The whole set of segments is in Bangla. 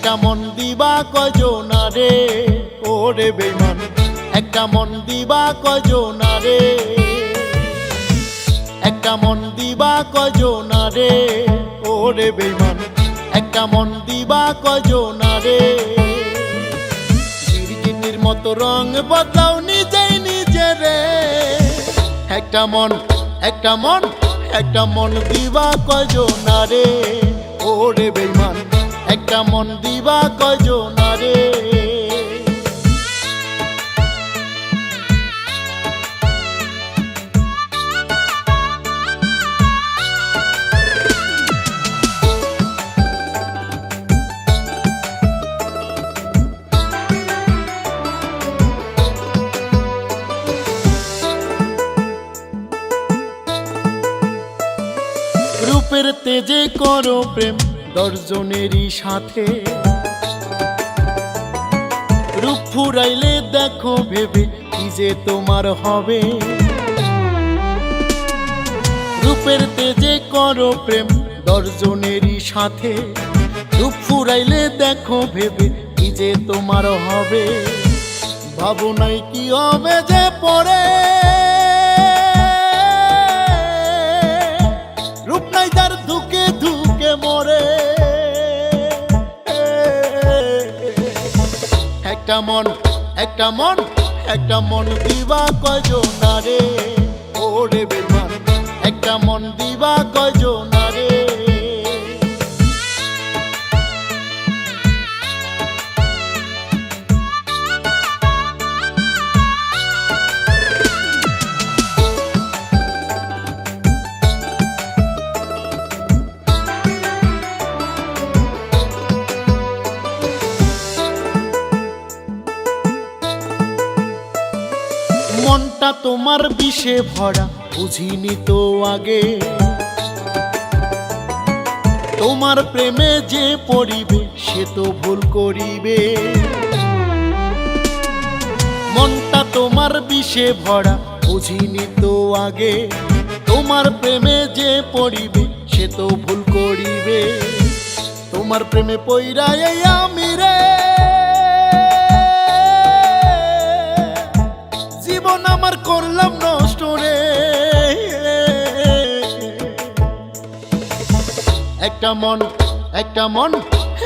একটা মন দিবা কয়জনা রে, ওরে বেঈমান একটা মন দিবা কয়জনা রে, একটা মন দিবা কয়জনা রে, ওরে বেঈমান একটা মন দিবা কয়জনা রে। গিরগিটির মতো রং বদলাও নিজেই নিজেরে, একটা মন একটা মন একটা মন দিবা কয়জনা রে, ওরে বেঈমান একটা মন দিবা কয়জনা রে। রূপের তেজে করো প্রেম দশজনেরই সাথে, রূপ ফুরাইলে দেখো ভেবে কি যে তোমার হবে। রূপের তেজে করো প্রেম দশজনেরই সাথে, রূপ ফুরাইলে দেখো ভেবে কি যে তোমার হবে। ভাবো নাই কি হবে যে পরে, রূপ নাই তার ধুকে ধুকে মরে। একটা মন একটা মন একটা মন দিবা কয়জনা রে, ওরে বেঈমান একটা মন দিবা কয়জনা রে। মনটা তোমার বিষে ভরা বুঝিনি তো আগে, তোমার প্রেমে যে পড়িবে সে তো ভুল করিবে। মনটা তোমার বিষে ভরা বুঝিনি তো আগে, তোমার প্রেমে যে পড়িবে সে তো ভুল করিবে। তোমার প্রেমে পইরা এই আমি রে, জীবন আমার করলাম নষ্ট রে। একটা মন একটা মন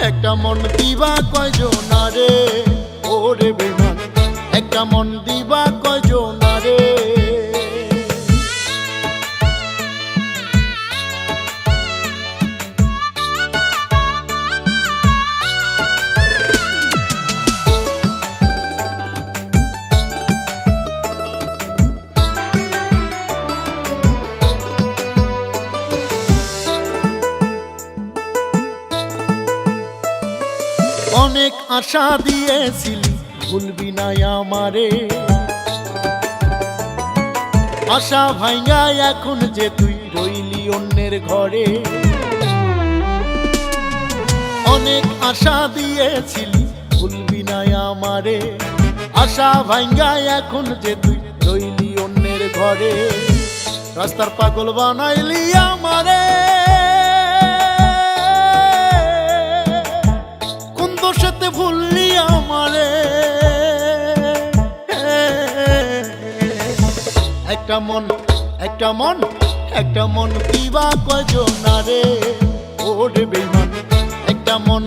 একটা মন দিবা কয়জনা রে, ওরে বেঈমান একটা মন দিবা কয়জনা রে। অনেক আশা দিয়েছিলি ভুলবি না আমারে, আশা ভাঙা এখন যে তুই রইলি অন্যের ঘরে। অনেক আশা দিয়েছিলি ভুলবি না আমারে, আশা ভাঙা এখন যে তুই রইলি অন্যের ঘরে। রাস্তার পাগল বানাইলি আমারে, সাথে ভুললি আমারে। একটা মন একটা মন একটা মন দিবা কয়জনা রে, ওরে বেঈমান একটা মন